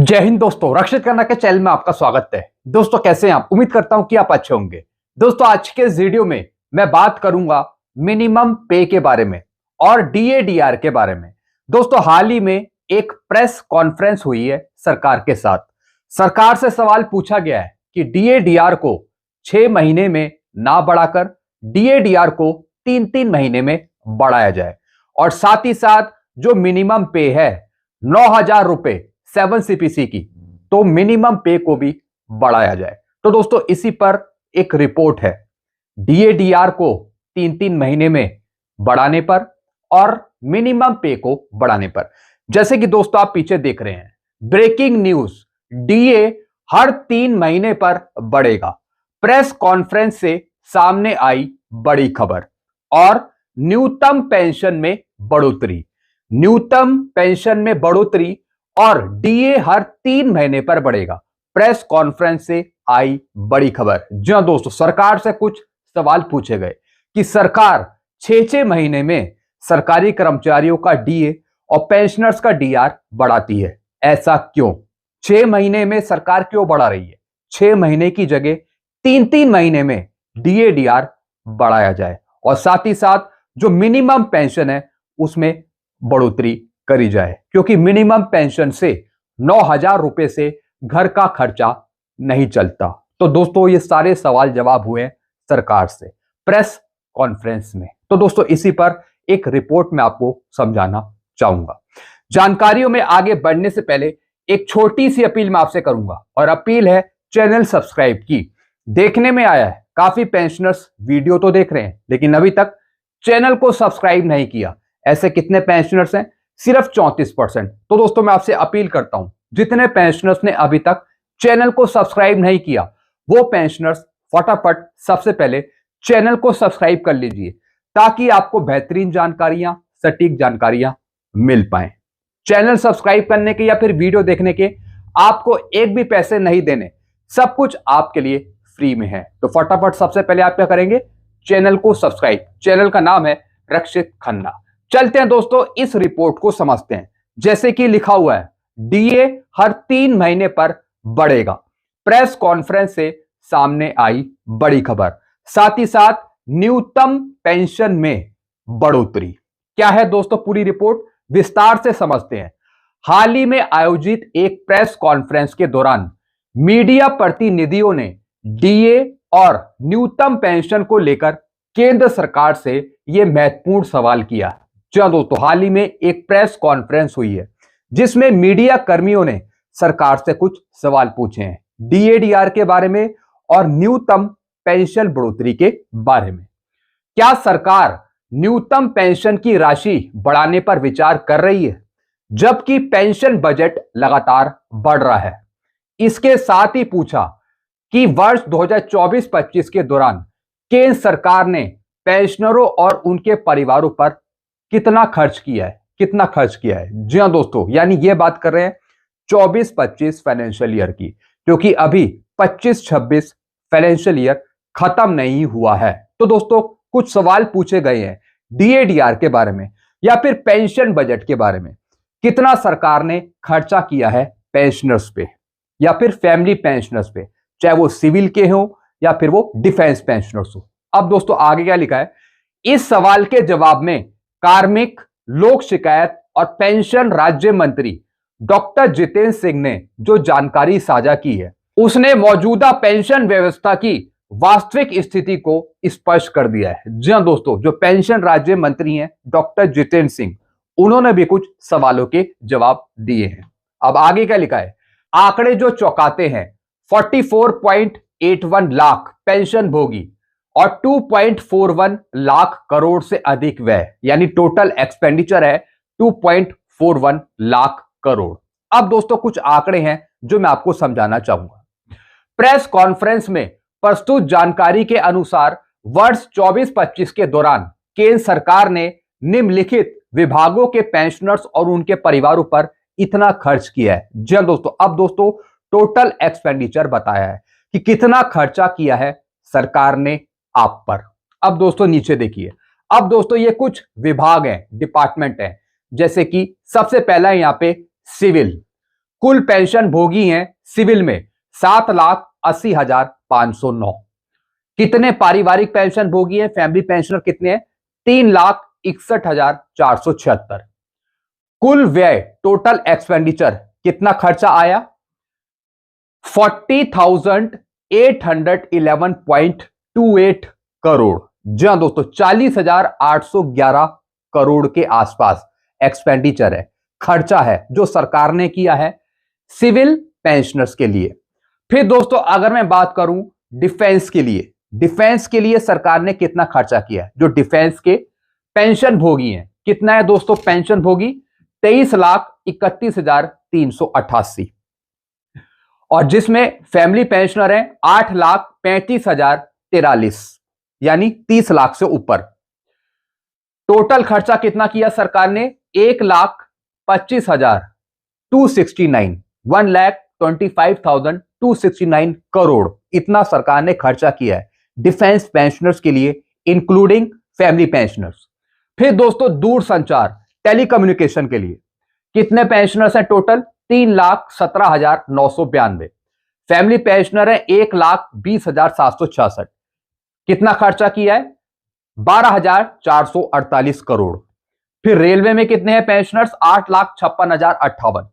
जय हिंद दोस्तों, रक्षित करना के चैनल में आपका स्वागत है। दोस्तों कैसे हैं आप? उम्मीद करता हूं कि आप अच्छे होंगे। दोस्तों आज के इस वीडियो में मैं बात करूंगा मिनिमम पे के बारे में और डीए/डीआर के बारे में। दोस्तों हाल ही में एक प्रेस कॉन्फ्रेंस हुई है सरकार के साथ। सरकार से सवाल पूछा गया है कि डीए/डीआर को 6 महीने में ना बढ़ाकर डीए/डीआर को 3-3 महीने में बढ़ाया जाए और साथ ही साथ जो मिनिमम पे है 9,000 रुपए 7 सीपीसी की, तो मिनिमम पे को भी बढ़ाया जाए। तो दोस्तों इसी पर एक रिपोर्ट है डीए/डीआर को 3-3 महीने में बढ़ाने पर और मिनिमम पे को बढ़ाने पर। जैसे कि दोस्तों आप पीछे देख रहे हैं, ब्रेकिंग न्यूज, डीए हर 3 महीने पर बढ़ेगा। प्रेस कॉन्फ्रेंस से सामने आई बड़ी खबर और न्यूनतम पेंशन में बढ़ोतरी, न्यूनतम पेंशन में बढ़ोतरी और डीए हर 3 महीने पर बढ़ेगा। प्रेस कॉन्फ्रेंस से आई बड़ी खबर। जी हां दोस्तों, सरकार से कुछ सवाल पूछे गए कि सरकार 6-6 महीने में सरकारी कर्मचारियों का डीए और पेंशनर्स का डीआर बढ़ाती है, ऐसा क्यों? 6 महीने में सरकार क्यों बढ़ा रही है? 6 महीने की जगह 3-3 महीने में डीए/डीआर बढ़ाया जाए और साथ ही साथ जो मिनिमम पेंशन है उसमें बढ़ोतरी करी जाए, क्योंकि मिनिमम पेंशन से 9,000 रुपए से घर का खर्चा नहीं चलता। तो दोस्तों ये सारे सवाल जवाब हुए सरकार से प्रेस कॉन्फ्रेंस में। तो दोस्तों इसी पर एक रिपोर्ट में आपको समझाना चाहूंगा। जानकारियों में आगे बढ़ने से पहले एक छोटी सी अपील मैं आपसे करूंगा और अपील है चैनल सब्सक्राइब की। देखने में आया है काफी पेंशनर्स वीडियो तो देख रहे हैं लेकिन अभी तक चैनल को सब्सक्राइब नहीं किया। ऐसे कितने पेंशनर्स हैं? सिर्फ 34%। तो दोस्तों मैं आपसे अपील करता हूं, जितने पेंशनर्स ने अभी तक चैनल को सब्सक्राइब नहीं किया वो पेंशनर्स फटाफट सबसे पहले चैनल को सब्सक्राइब कर लीजिए ताकि आपको बेहतरीन जानकारियां, सटीक जानकारियां मिल पाए। चैनल सब्सक्राइब करने के या फिर वीडियो देखने के आपको एक भी पैसे नहीं देने, सब कुछ आपके लिए फ्री में है। तो फटाफट सबसे पहले आप क्या करेंगे? चैनल को सब्सक्राइब। चैनल का नाम है रक्षित खन्ना। चलते हैं दोस्तों इस रिपोर्ट को समझते हैं। जैसे कि लिखा हुआ है डीए हर 3 महीने पर बढ़ेगा। प्रेस कॉन्फ्रेंस से सामने आई बड़ी खबर, साथ ही साथ न्यूनतम पेंशन में बढ़ोतरी। क्या है दोस्तों पूरी रिपोर्ट विस्तार से समझते हैं। हाल ही में आयोजित एक प्रेस कॉन्फ्रेंस के दौरान मीडिया प्रतिनिधियों ने डीए और न्यूनतम पेंशन को लेकर केंद्र सरकार से यह महत्वपूर्ण सवाल किया। जी हां दोस्तों, हाल ही में एक प्रेस कॉन्फ्रेंस हुई है जिसमें मीडिया कर्मियों ने सरकार से कुछ सवाल पूछे हैं डीए/डीआर के बारे में और न्यूनतम पेंशन बढ़ोतरी के बारे में। क्या सरकार न्यूनतम पेंशन की राशि बढ़ाने पर विचार कर रही है जबकि पेंशन बजट लगातार बढ़ रहा है? इसके साथ ही पूछा कि वर्ष 2024-25 के दौरान केंद्र सरकार ने पेंशनरों और उनके परिवारों पर कितना खर्च किया है, कितना खर्च किया है। जी हां दोस्तों, यानी ये बात कर रहे हैं 24-25 फाइनेंशियल ईयर की, क्योंकि अभी 25-26 फाइनेंशियल ईयर खत्म नहीं हुआ है। तो दोस्तों कुछ सवाल पूछे गए हैं डीए/डीआर के बारे में या फिर पेंशन बजट के बारे में। कितना सरकार ने खर्चा किया है पेंशनर्स पे या फिर फैमिली पेंशनर्स पे, चाहे वो सिविल के हो या फिर वो डिफेंस पेंशनर्स हो। अब दोस्तों आगे क्या लिखा है, इस सवाल के जवाब में कार्मिक, लोक शिकायत और पेंशन राज्य मंत्री डॉक्टर जितेंद्र सिंह ने जो जानकारी साझा की है उसने मौजूदा पेंशन व्यवस्था की वास्तविक स्थिति को स्पष्ट कर दिया है। जी हां दोस्तों, जो पेंशन राज्य मंत्री हैं डॉक्टर जितेंद्र सिंह, उन्होंने भी कुछ सवालों के जवाब दिए हैं। अब आगे क्या लिखा है, आंकड़े जो चौंकाते हैं, 44.81 लाख पेंशन भोगी और 2.41 लाख करोड़ से अधिक व्यय, यानी टोटल एक्सपेंडिचर है 2.41 लाख करोड़। अब दोस्तों कुछ आंकड़े हैं जो मैं आपको समझाना चाहूंगा। प्रेस कॉन्फ्रेंस में प्रस्तुत जानकारी के अनुसार वर्ष 24-25 के दौरान केंद्र सरकार ने निम्नलिखित विभागों के पेंशनर्स और उनके परिवारों पर इतना खर्च किया है। जी हां दोस्तों, अब दोस्तों टोटल एक्सपेंडिचर बताया है कि कितना खर्चा किया है सरकार ने आप पर। अब दोस्तों नीचे देखिए, अब दोस्तों ये कुछ विभाग हैं, डिपार्टमेंट हैं, जैसे कि सबसे पहला है यहां पे सिविल, कुल पेंशन भोगी हैं सिविल में 7,80,509। कितने पारिवारिक पेंशन भोगी हैं, फैमिली पेंशनर कितने हैं? 3,61,476। कुल व्यय टोटल एक्सपेंडिचर कितना खर्चा आया? 40,811.28 करोड़। जी हां दोस्तों, 40,811 करोड़ के आसपास एक्सपेंडिचर है, खर्चा है जो सरकार ने किया है सिविल पेंशनर्स के लिए। फिर दोस्तों अगर मैं बात करूं डिफेंस के लिए, डिफेंस के लिए सरकार ने कितना खर्चा किया है? जो डिफेंस के पेंशन भोगी हैं, कितना है दोस्तों पेंशन भोगी? 23,31,388। और जिसमें फैमिली पेंशनर हैं 8,35,043, यानी 30 लाख से ऊपर। टोटल खर्चा कितना किया सरकार ने? 1,25,269, 1,25,269 करोड़। इतना सरकार ने खर्चा किया है डिफेंस पेंशनर्स के लिए, इंक्लूडिंग फैमिली पेंशनर्स। फिर दोस्तों दूरसंचार टेलीकम्युनिकेशन के लिए कितने पेंशनर्स हैं टोटल? 3,17,992। फैमिली पेंशनर है 1,20,766। कितना खर्चा किया है? 12,448 करोड़। फिर रेलवे में कितने हैं पेंशनर्स? 8,56,058।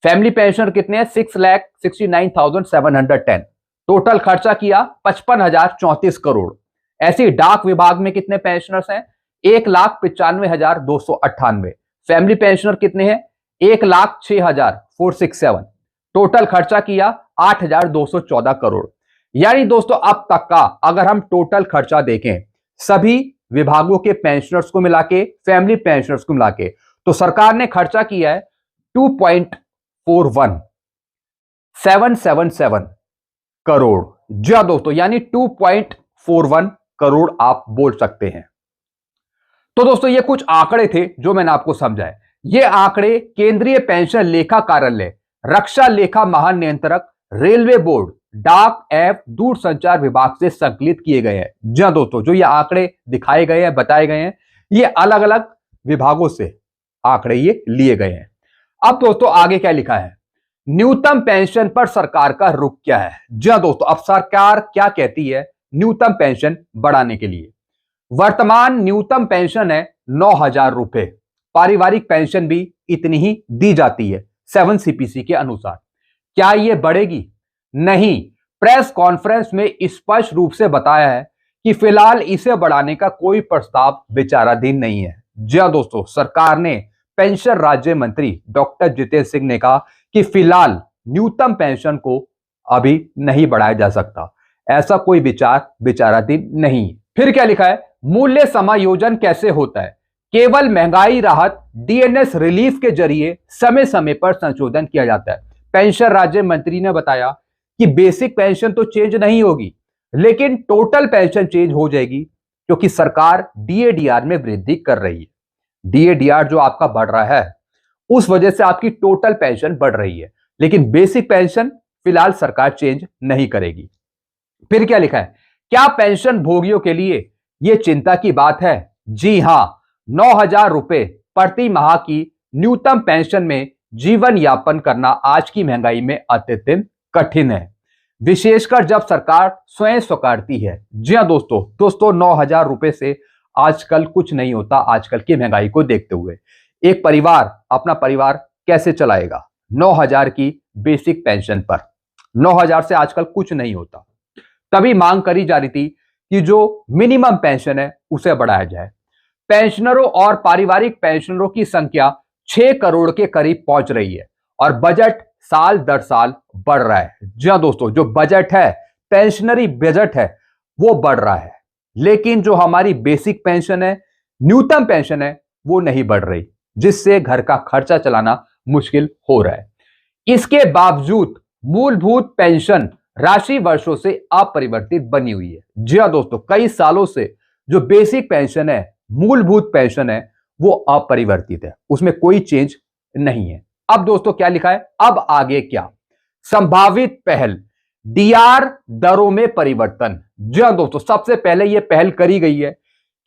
फैमिली पेंशनर कितने हैं? 6,69,710। टोटल खर्चा किया 55,034 करोड़। ऐसे डाक विभाग में कितने पेंशनर्स हैं? 1,95,298। फैमिली पेंशनर कितने हैं? 1,06,467। टोटल खर्चा किया 8,214 करोड़। यानी दोस्तों अब तक का अगर हम टोटल खर्चा देखें सभी विभागों के पेंशनर्स को मिला के, फैमिली पेंशनर्स को मिला के, तो सरकार ने खर्चा किया है 2.41777 करोड़। जी हां दोस्तों, यानी 2.41 करोड़ आप बोल सकते हैं। तो दोस्तों ये कुछ आंकड़े थे जो मैंने आपको समझाए। ये आंकड़े केंद्रीय पेंशन लेखा कार्यालय, रक्षा लेखा महानियंत्रक, रेलवे बोर्ड, डाक एवं दूरसंचार विभाग से संकलित किए गए हैं। जी हां दोस्तों, जो ये आंकड़े दिखाए गए हैं, बताए गए हैं, ये अलग अलग विभागों से आंकड़े ये लिए गए हैं। अब दोस्तों आगे क्या लिखा है? न्यूनतम पेंशन पर सरकार का रुख क्या है? जी हां दोस्तों, अब सरकार क्या कहती है न्यूनतम पेंशन बढ़ाने के लिए? वर्तमान न्यूनतम पेंशन है 9,000 रुपए। पारिवारिक पेंशन भी इतनी ही दी जाती है 7 CPC के अनुसार। क्या यह बढ़ेगी? नहीं। प्रेस कॉन्फ्रेंस में स्पष्ट रूप से बताया है कि फिलहाल इसे बढ़ाने का कोई प्रस्ताव विचाराधीन नहीं है। जी हां दोस्तों, सरकार ने पेंशन राज्य मंत्री डॉक्टर जितेंद्र सिंह ने कहा कि फिलहाल न्यूनतम पेंशन को अभी नहीं बढ़ाया जा सकता, ऐसा कोई विचाराधीन नहीं। फिर क्या लिखा है? मूल्य समायोजन कैसे होता है? केवल महंगाई राहत DNS रिलीफ के जरिए समय समय पर संशोधन किया जाता है। पेंशन राज्य मंत्री ने बताया कि बेसिक पेंशन तो चेंज नहीं होगी, लेकिन टोटल पेंशन चेंज हो जाएगी, क्योंकि सरकार DADR में वृद्धि कर रही है। DADR जो आपका बढ़ रहा है उस वजह से आपकी टोटल पेंशन बढ़ रही है, लेकिन बेसिक पेंशन फिलहाल सरकार चेंज नहीं करेगी। फिर क्या लिखा है? क्या पेंशन भोगियों के लिए यह चिंता की बात है? जी हां, 9,000 रुपए प्रति माह की न्यूनतम पेंशन में जीवन यापन करना आज की महंगाई में अत्यंत कठिन है, विशेषकर जब सरकार स्वयं स्वीकारती है। जी हां दोस्तों 9,000 रुपए से आजकल कुछ नहीं होता। आजकल की महंगाई को देखते हुए एक परिवार अपना परिवार कैसे चलाएगा 9,000 की बेसिक पेंशन पर? 9,000 से आजकल कुछ नहीं होता। तभी मांग करी जा रही थी कि जो मिनिमम पेंशन है उसे बढ़ाया जाए। पेंशनरों और पारिवारिक पेंशनरों की संख्या 6 करोड़ के करीब पहुंच रही है और बजट साल दर साल बढ़ रहा है। जी हां दोस्तों, जो बजट है, पेंशनरी बजट है, वो बढ़ रहा है, लेकिन जो हमारी बेसिक पेंशन है, न्यूनतम पेंशन है, वो नहीं बढ़ रही, जिससे घर का खर्चा चलाना मुश्किल हो रहा है। इसके बावजूद मूलभूत पेंशन राशि वर्षों से अपरिवर्तित बनी हुई है। जी हां दोस्तों, कई सालों से जो बेसिक पेंशन है, मूलभूत पेंशन है, वो अपरिवर्तित है, उसमें कोई चेंज नहीं है। अब दोस्तों क्या लिखा है? अब आगे क्या? संभावित पहल DR दरों में परिवर्तन। जी हां दोस्तों, सबसे पहले यह पहल करी गई है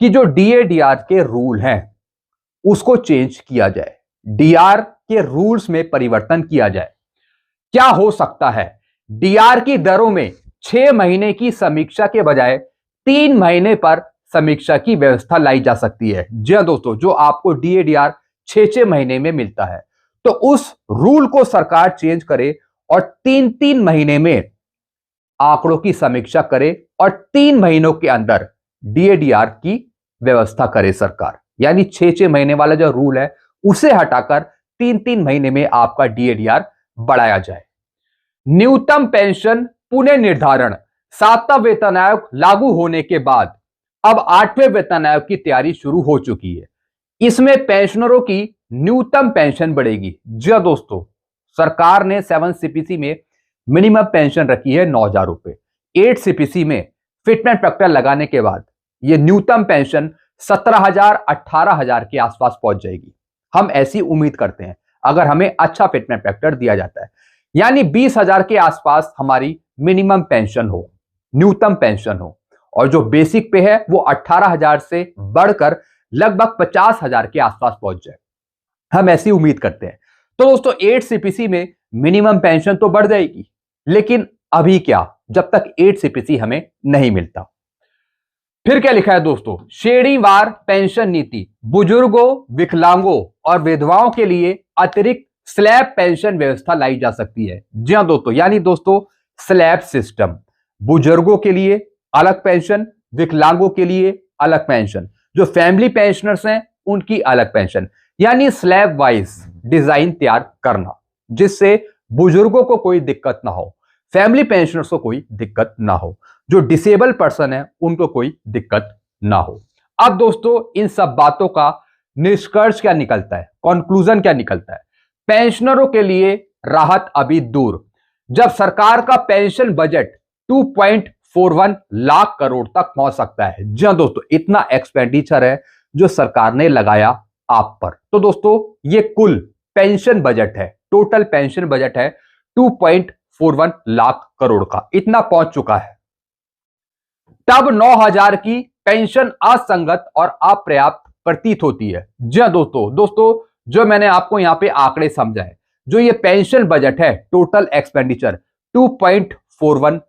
कि जो DADR के रूल हैं उसको चेंज किया जाए। डीआर के रूल्स में परिवर्तन किया जाए। क्या हो सकता है? डीआर की दरों में 6 महीने की समीक्षा के बजाय 3 महीने पर समीक्षा की व्यवस्था लाई जा सकती है। जी हां दोस्तों, जो आपको डीएडीआर 6 महीने में मिलता है, तो उस रूल को सरकार चेंज करे और 3 महीने में आंकड़ों की समीक्षा करे और 3 महीनों के अंदर डीएडीआर की व्यवस्था करे सरकार। यानी 6 महीने वाला जो रूल है उसे हटाकर 3 महीने में आपका डीएडीआर बढ़ाया जाए। न्यूनतम पेंशन पुनः निर्धारण। 7वां वेतन आयोग लागू होने के बाद अब 8वें वेतन आयोग की तैयारी शुरू हो चुकी है। इसमें पेंशनरों की न्यूनतम पेंशन बढ़ेगी। जी हां दोस्तों, सरकार ने 7 सीपीसी में मिनिमम पेंशन रखी है 9,000 रुपए। 8 सीपीसी में फिटमेंट फैक्टर लगाने के बाद यह न्यूनतम पेंशन 17,000 18,000 के आसपास पहुंच जाएगी। हम ऐसी उम्मीद करते हैं अगर हमें अच्छा फिटमेंट फैक्टर दिया जाता है, यानी 20,000 के आसपास हमारी मिनिमम पेंशन हो, न्यूनतम पेंशन हो, और जो बेसिक पे है वो 18,000 से बढ़कर लगभग 50,000 के आसपास पहुंच जाए। हम ऐसी उम्मीद करते हैं। तो दोस्तों 8 सीपीसी में मिनिमम पेंशन तो बढ़ जाएगी, लेकिन अभी क्या, जब तक 8 सीपीसी हमें नहीं मिलता। फिर क्या लिखा है दोस्तों? श्रेणीवार पेंशन नीति। बुजुर्गों, विकलांगों और विधवाओं के लिए अतिरिक्त स्लैब पेंशन व्यवस्था लाई जा सकती है। जी हां दोस्तों, यानी दोस्तों स्लैब सिस्टम। बुजुर्गों के लिए अलग पेंशन, विकलांगों के लिए अलग पेंशन, जो फैमिली पेंशनर्स हैं उनकी अलग पेंशन, यानी स्लैब वाइज डिजाइन तैयार करना, जिससे बुजुर्गों को कोई दिक्कत ना हो, फैमिली पेंशनर्स को कोई दिक्कत ना हो, जो डिसेबल पर्सन है उनको कोई दिक्कत ना हो। अब दोस्तों इन सब बातों का निष्कर्ष क्या निकलता है, कंक्लूजन क्या निकलता है? पेंशनरों के लिए राहत अभी दूर। जब सरकार का पेंशन बजट 2.41 लाख करोड़ तक पहुंच सकता है। जी हां दोस्तों, इतना एक्सपेंडिचर है जो सरकार ने लगाया आप पर। तो दोस्तों ये कुल पेंशन बजट है, टोटल पेंशन बजट है 2.41 लाख करोड़ का, इतना पहुंच चुका है। तब 9,000 की पेंशन असंगत और अपर्याप्त प्रतीत होती है। जी हां दोस्तों जो मैंने आपको यहां पे आंकड़े समझाए, जो ये पेंशन बजट है, टोटल एक्सपेंडिचर 2.41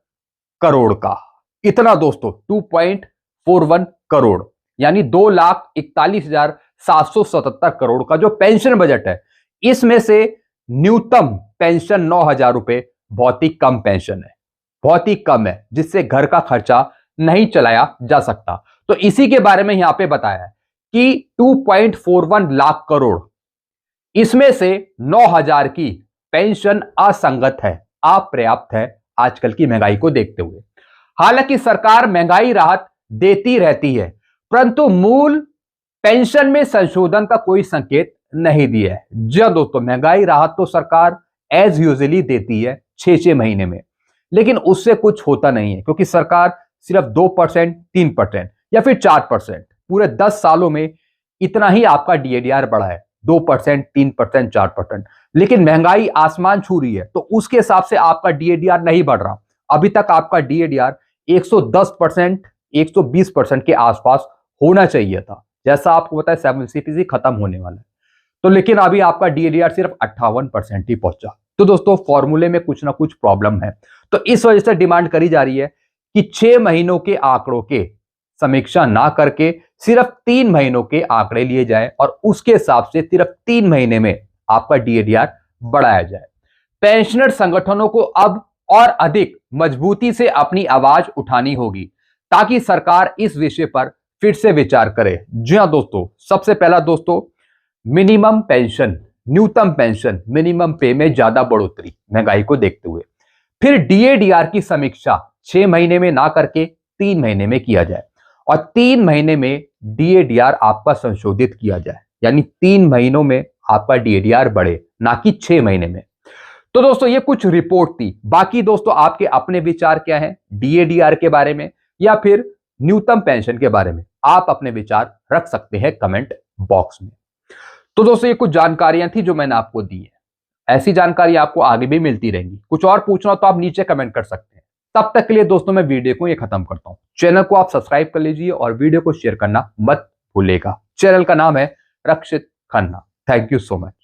करोड़ का, इतना दोस्तों 2.41 करोड़, यानी 2,41,777 करोड़ का जो पेंशन बजट है, इसमें से न्यूनतम पेंशन 9,000 रुपए बहुत ही कम पेंशन है, बहुत ही कम है, जिससे घर का खर्चा नहीं चलाया जा सकता। तो इसी के बारे में यहां पे बताया है कि 2.41 लाख करोड़, इसमें से 9,000 की पेंशन असंगत है, अपर्याप्त है आजकल की महंगाई को देखते हुए। हालांकि सरकार महंगाई राहत देती रहती है, परंतु मूल पेंशन में संशोधन का कोई संकेत नहीं दिया है। जी हां दोस्तों, महंगाई राहत तो सरकार एज यूजुअली देती है 6 महीने में, लेकिन उससे कुछ होता नहीं है, क्योंकि सरकार सिर्फ 2%, 3% या फिर 4%, पूरे 10 सालों में इतना ही आपका डीएडीआर बढ़ा है, 2%, 3%, 4%। लेकिन महंगाई आसमान छू रही है, तो उसके हिसाब से आपका डीएडीआर नहीं बढ़ रहा। अभी तक आपका डीएडीआर 110%, 120% के आसपास होना चाहिए था, जैसा आपको पता है 7 सीपीसी खत्म होने वाला है, तो लेकिन अभी आपका डीएडीआर सिर्फ 58% ही पहुंचा। तो दोस्तों फॉर्मूले में कुछ ना कुछ प्रॉब्लम है, तो इस वजह से डिमांड करी जा रही है कि 6 महीनों के आंकड़ों के समीक्षा ना करके सिर्फ 3 महीनों के आंकड़े लिए जाए और उसके हिसाब से सिर्फ 3 महीने में आपका डीएडीआर बढ़ाया जाए। पेंशनर संगठनों को अब और अधिक मजबूती से अपनी आवाज उठानी होगी, ताकि सरकार इस विषय पर फिर से विचार करे। जी हां दोस्तों, सबसे पहला दोस्तों मिनिमम पेंशन, न्यूनतम पेंशन, मिनिमम पे में ज्यादा बढ़ोतरी महंगाई को देखते हुए। फिर डीएडीआर की समीक्षा 6 महीने में ना करके 3 महीने में किया जाए, और 3 महीने में डीएडीआर आपका संशोधित किया जाए, यानी 3 महीनों में आपका डीएडीआर बढ़े, ना कि 6 महीने में। तो दोस्तों ये कुछ रिपोर्ट थी। बाकी दोस्तों आपके अपने विचार क्या हैं डीएडीआर के बारे में या फिर न्यूनतम पेंशन के बारे में, आप अपने विचार रख सकते हैं कमेंट बॉक्स में। तो दोस्तों ये कुछ जानकारियां थी जो मैंने आपको दी है। ऐसी जानकारी आपको आगे भी मिलती रहेंगी। कुछ और पूछना हो तो आप नीचे कमेंट कर सकते हैं। तब तक के लिए दोस्तों मैं वीडियो को ये खत्म करता हूं। चैनल को आप सब्सक्राइब कर लीजिए और वीडियो को शेयर करना मत भूलिएगा। चैनल का नाम है Rakshit Khanna. Thank you so much.